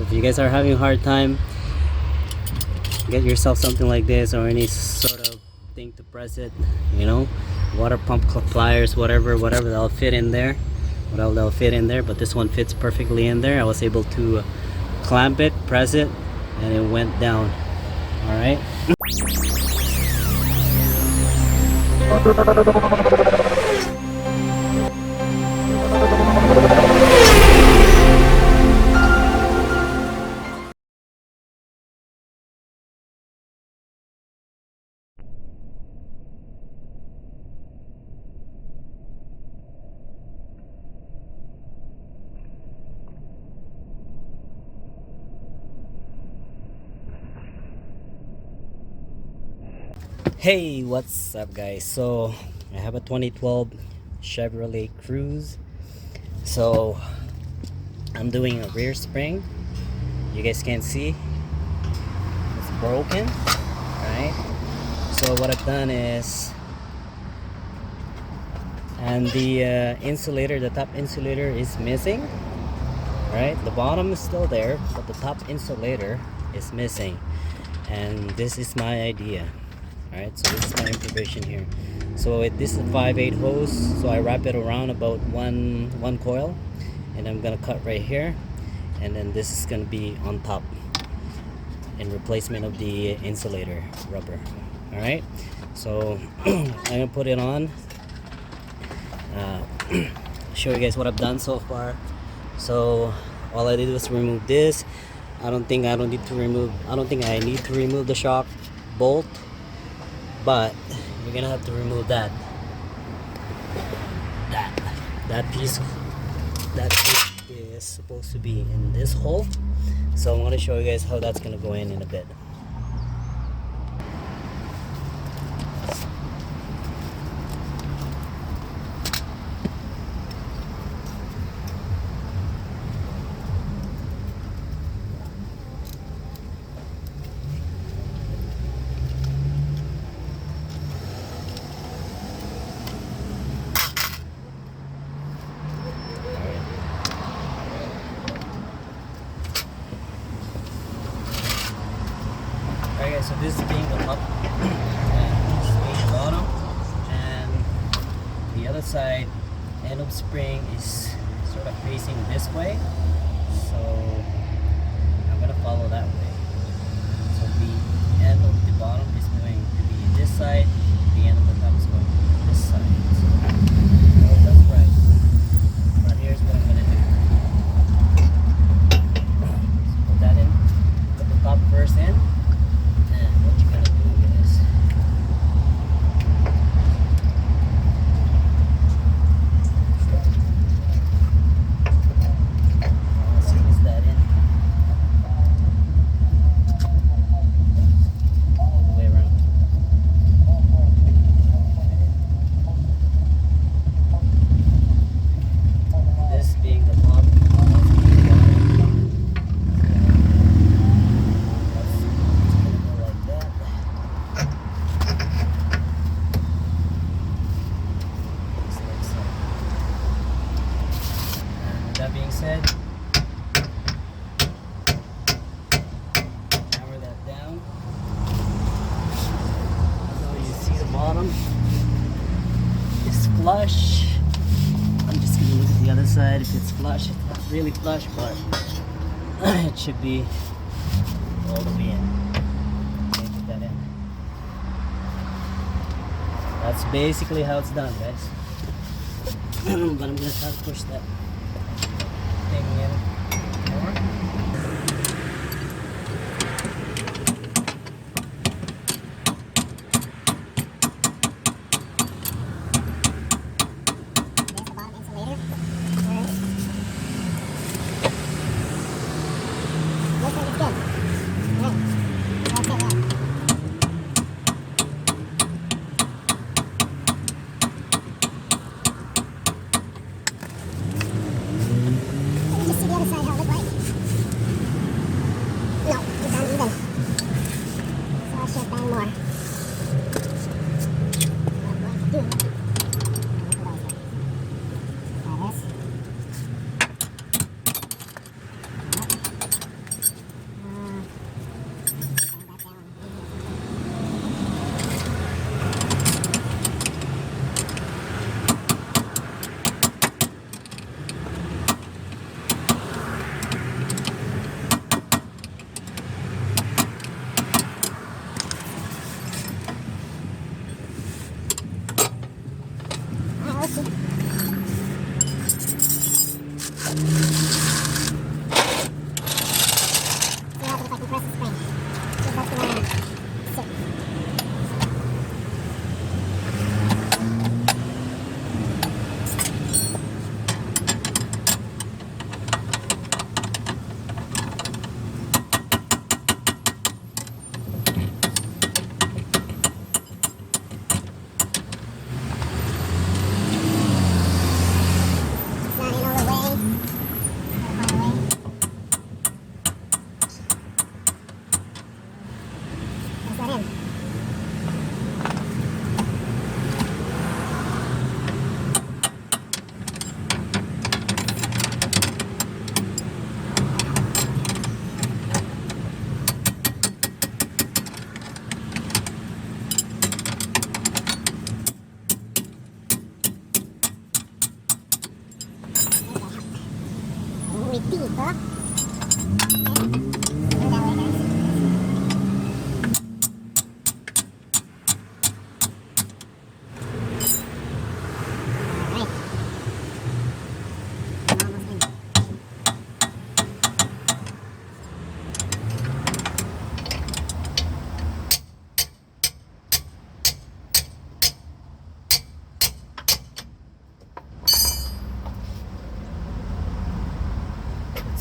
if you guys are having a hard time, get yourself something like this or any sort of thing to press it, you know, water pump pliers, whatever that'll fit in there, but this one fits perfectly in there. I was able to clamp it, press it, and it went down. All right. Hey, what's up guys? So I have a 2012 Chevrolet Cruze. So I'm doing a rear spring. You guys can see it's broken, right? So what I've done is, and the insulator, the top insulator is missing, right? The bottom is still there, but the top insulator is missing, and this is my idea. Alright, so this is my improvisation here. So this is a 5/8 hose, so I wrap it around about one coil, and I'm gonna cut right here, and then this is gonna be on top in replacement of the insulator rubber. Alright, so I'm gonna put it on, show you guys what I've done so far. So all I did was remove this. I don't think I need to remove the shock bolt, but you're gonna have to remove that piece. That piece is supposed to be in this hole, so I'm gonna show you guys how that's gonna go in a bit. Alright guys, so this is being the top and this is being the bottom, and the other side end of spring is sort of facing this way, so I'm gonna follow that way. So the end of the bottom is going to be this side, the end of the top is going to be this side. So that's right. But here's what I'm gonna do. So put that in, put the top first in. That being said, hammer that down. So you see the bottom is flush. I'm just gonna look at the other side if it's flush. It's not really flush, but it should be all the way in. Okay, put that in. That's basically how it's done, guys. But I'm gonna try to push that thing in more.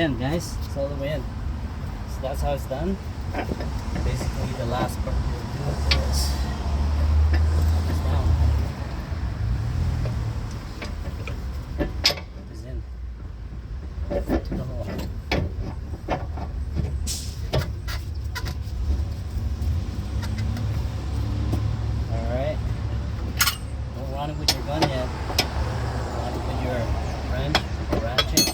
in, guys. It's all the way in. So that's how it's done. Basically, the last part we'll do is it's down. It's in to the hole. All right. Don't run it with your gun yet. Run it with your wrench or ratchet.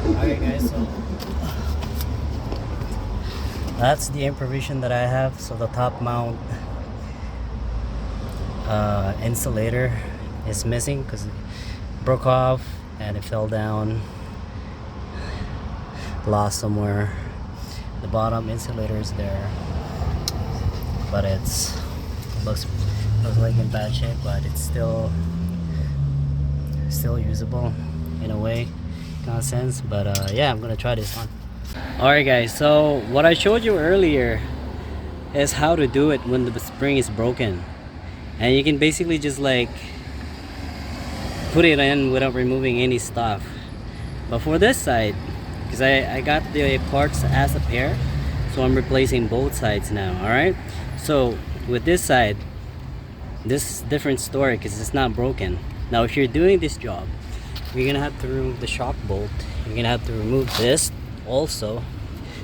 Alright guys, so that's the improvisation that I have. So the top mount insulator is missing because it broke off and it fell down, lost somewhere. The bottom insulator is there, but it's looks like in bad shape, but it's still usable in a way, kind of sense. But yeah, I'm gonna try this on. Alright guys, so what I showed you earlier is how to do it when the spring is broken, and you can basically just like put it in without removing any stuff. But for this side, because I got the parts as a pair, so I'm replacing both sides now. Alright, so with this side, this is a different story because it's not broken. Now if you're doing this job, you're gonna have to remove the shock bolt. You're gonna have to remove this also.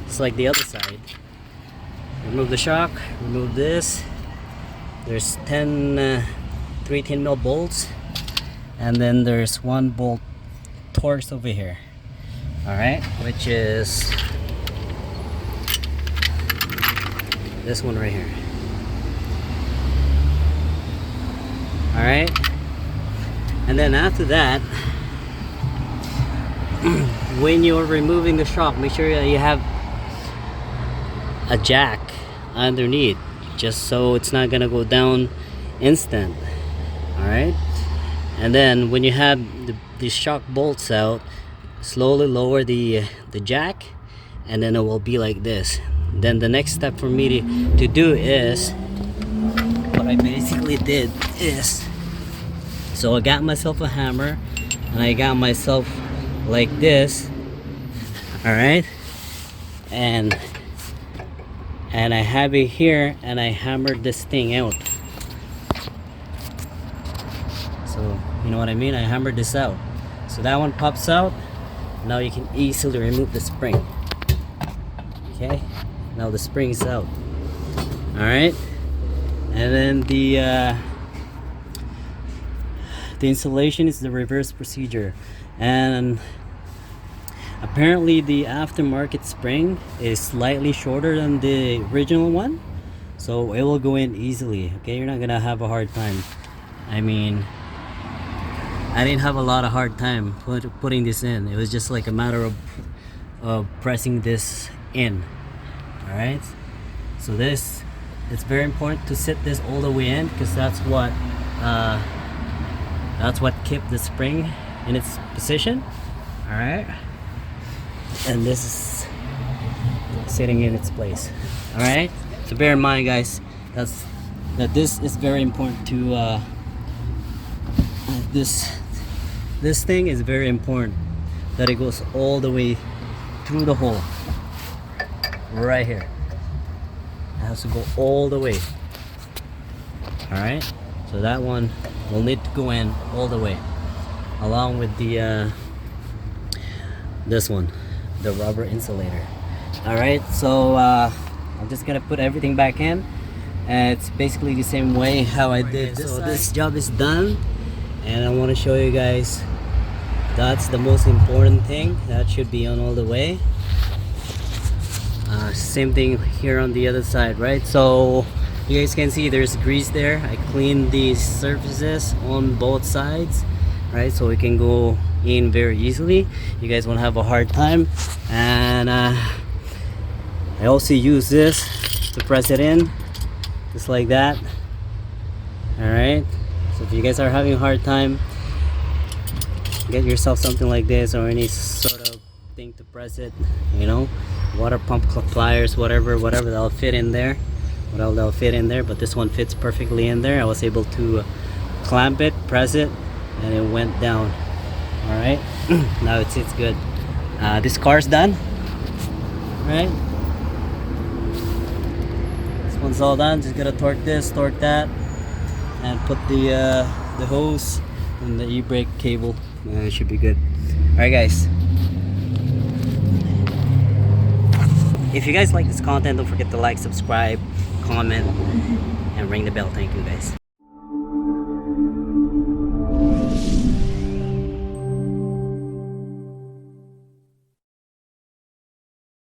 It's like the other side. Remove the shock, remove this. There's 3 10 mil bolts, and then there's one bolt torx over here. Alright, which is this one right here. Alright, and then after that, when you're removing the shock, make sure that you have a jack underneath, just so it's not gonna go down instant. Alright, and then when you have the shock bolts out, slowly lower the jack, and then it will be like this. Then the next step for me to do is, what I basically did is, so I got myself a hammer and I got myself like this. Alright, and I have it here, and I hammered this thing out. So you know what I mean, I hammered this out, so that one pops out. Now you can easily remove the spring. Okay, now the spring is out. Alright, and then the installation is the reverse procedure, and apparently the aftermarket spring is slightly shorter than the original one, so it will go in easily. Okay, you're not gonna have a hard time. I mean, I didn't have a lot of hard time putting this in. It was just like a matter of pressing this in. Alright, so this it's very important to sit this all the way in, because that's what kept the spring in its position. All right, and this is sitting in its place. All right, so bear in mind, guys, that this is very important to this thing is very important, that it goes all the way through the hole right here. It has to go all the way. All right, so that one will need to go in all the way, along with the this one, the rubber insulator. All right, so I'm just gonna put everything back in, and it's basically the same way how I did this. So this job is done, and I want to show you guys, that's the most important thing. That should be on all the way. Same thing here on the other side, right? So you guys can see there's grease there. I cleaned these surfaces on both sides, right? So it can go in very easily. You guys won't have a hard time. And I also use this to press it in, just like that. All right, so if you guys are having a hard time, get yourself something like this, or any sort of thing to press it, you know, water pump pliers, whatever that'll fit in there, that'll fit in there. But this one fits perfectly in there. I was able to clamp it, press it, and it went down. All right, now it sits good. This car's done, right? This one's all done. Just gotta torque this, torque that, and put the hose and the e-brake cable. It should be good. All right, guys, if you guys like this content, don't forget to like, subscribe, comment, and ring the bell. Thank you, guys.